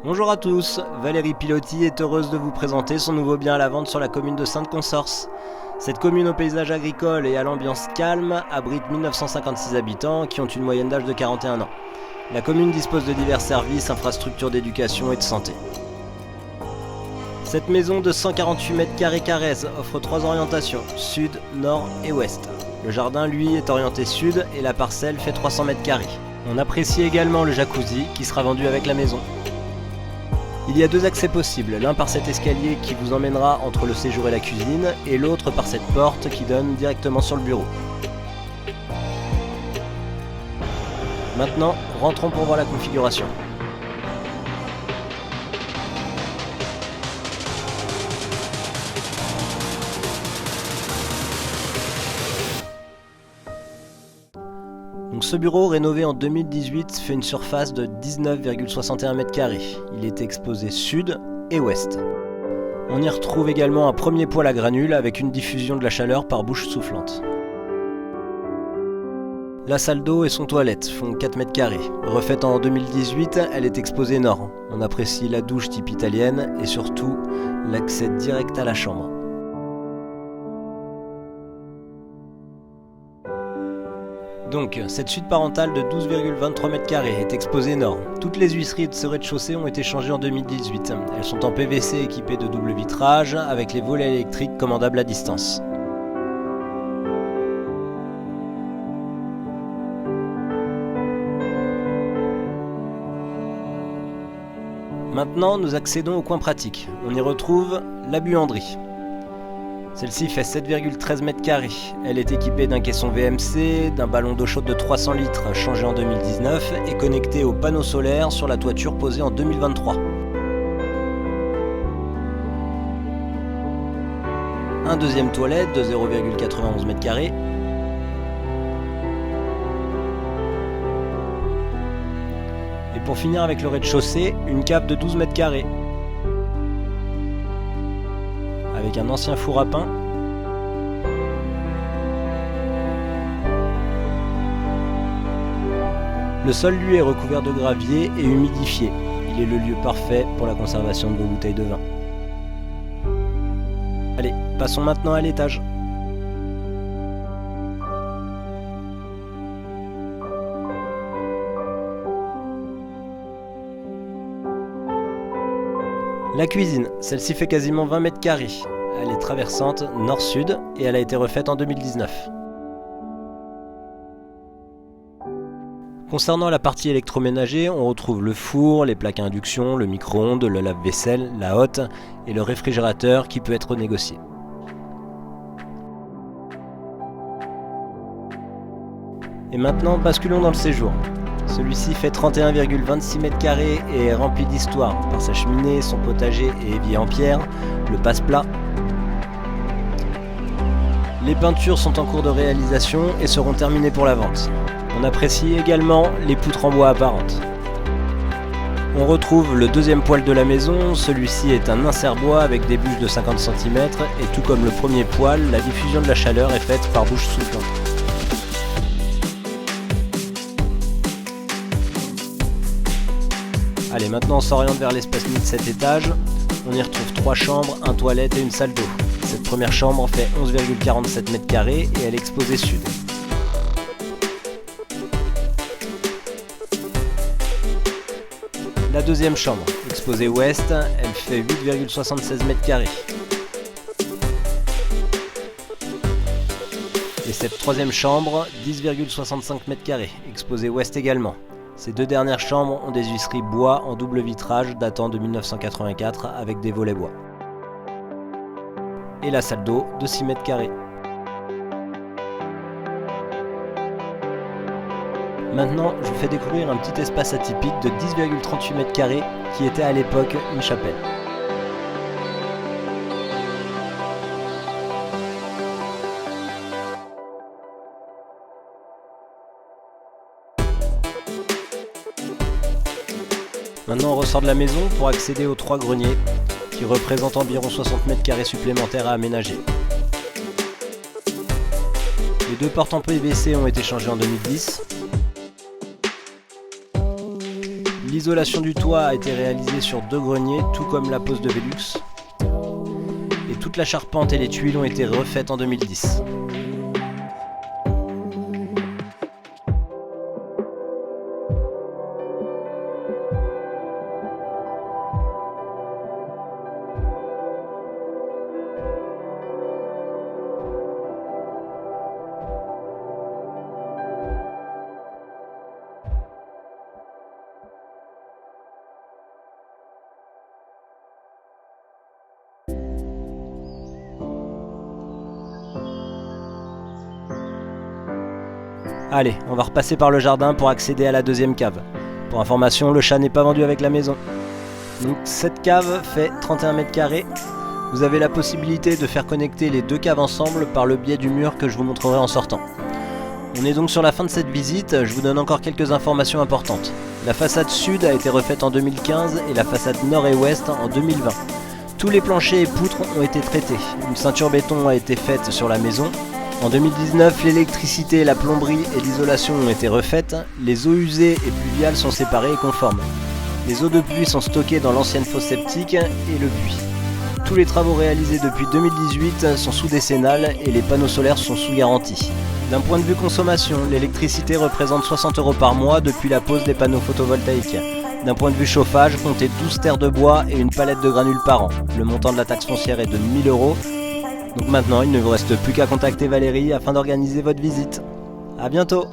Bonjour à tous, Valérie Piloty est heureuse de vous présenter son nouveau bien à la vente sur la commune de Sainte-Consorce. Cette commune au paysage agricole et à l'ambiance calme abrite 1956 habitants qui ont une moyenne d'âge de 41 ans. La commune dispose de divers services, infrastructures d'éducation et de santé. Cette maison de 148 m² Carrez offre 3 orientations, sud, nord et ouest. Le jardin, lui, est orienté sud et la parcelle fait 300 m². On apprécie également le jacuzzi qui sera vendu avec la maison. Il y a 2 accès possibles, l'un par cet escalier qui vous emmènera entre le séjour et la cuisine, et l'autre par cette porte qui donne directement sur le bureau. Maintenant, rentrons pour voir la configuration. Donc ce bureau, rénové en 2018, fait une surface de 19,61 m². Il est exposé sud et ouest. On y retrouve également un premier poêle à granules avec une diffusion de la chaleur par bouche soufflante. La salle d'eau et son toilette font 4 m². Refaite en 2018, elle est exposée nord. On apprécie la douche type italienne et surtout l'accès direct à la chambre. Donc, cette suite parentale de 12,23 m² est exposée nord. Toutes les huisseries de ce rez-de-chaussée ont été changées en 2018. Elles sont en PVC équipées de double vitrage, avec les volets électriques commandables à distance. Maintenant, nous accédons au coin pratique. On y retrouve la buanderie. Celle-ci fait 7,13 m². Elle est équipée d'un caisson VMC, d'un ballon d'eau chaude de 300 litres changé en 2019 et connecté au panneau solaire sur la toiture posée en 2023. Un deuxième toilette de 0,91 m². Et pour finir avec le rez-de-chaussée, une cave de 12 m². Avec un ancien four à pain. Le sol, lui, est recouvert de gravier et humidifié. Il est le lieu parfait pour la conservation de vos bouteilles de vin. Allez, passons maintenant à l'étage. La cuisine, celle-ci fait quasiment 20 m². Elle est traversante nord-sud et elle a été refaite en 2019. Concernant la partie électroménager, on retrouve le four, les plaques à induction, le micro-ondes, le lave-vaisselle, la hotte et le réfrigérateur qui peut être négocié. Et maintenant, basculons dans le séjour. Celui-ci fait 31,26 m² et est rempli d'histoire par sa cheminée, son potager et évier en pierre, le passe-plat. Les peintures sont en cours de réalisation et seront terminées pour la vente. On apprécie également les poutres en bois apparentes. On retrouve le deuxième poêle de la maison, celui-ci est un insert bois avec des bûches de 50 cm et tout comme le premier poêle, la diffusion de la chaleur est faite par bouche soufflante. Allez, maintenant on s'oriente vers l'espace nu de cet étage. On y retrouve 3 chambres, un toilette et une salle d'eau. Cette première chambre fait 11,47 m² et elle est exposée sud. La deuxième chambre, exposée ouest, elle fait 8,76 m². Et cette troisième chambre, 10,65 m², exposée ouest également. Ces 2 dernières chambres ont des huisseries bois en double vitrage datant de 1984 avec des volets bois. Et la salle d'eau de 6 m². Maintenant, je vous fais découvrir un petit espace atypique de 10,38 m² qui était à l'époque une chapelle. Maintenant, on ressort de la maison pour accéder aux 3 greniers qui représentent environ 60 m² supplémentaires à aménager. Les 2 portes en PVC ont été changées en 2010. L'isolation du toit a été réalisée sur 2 greniers, tout comme la pose de Velux. Et toute la charpente et les tuiles ont été refaites en 2010. Allez, on va repasser par le jardin pour accéder à la deuxième cave. Pour information, le chat n'est pas vendu avec la maison. Donc cette cave fait 31 mètres carrés. Vous avez la possibilité de faire connecter les 2 caves ensemble par le biais du mur que je vous montrerai en sortant. On est donc sur la fin de cette visite, je vous donne encore quelques informations importantes. La façade sud a été refaite en 2015 et la façade nord et ouest en 2020. Tous les planchers et poutres ont été traités. Une ceinture béton a été faite sur la maison. En 2019, l'électricité, la plomberie et l'isolation ont été refaites. Les eaux usées et pluviales sont séparées et conformes. Les eaux de pluie sont stockées dans l'ancienne fosse septique et le puits. Tous les travaux réalisés depuis 2018 sont sous décennale et les panneaux solaires sont sous garantie. D'un point de vue consommation, l'électricité représente 60 € par mois depuis la pose des panneaux photovoltaïques. D'un point de vue chauffage, comptez 12 terres de bois et une palette de granules par an. Le montant de la taxe foncière est de 1 000 €. Donc maintenant, il ne vous reste plus qu'à contacter Valérie afin d'organiser votre visite. A bientôt!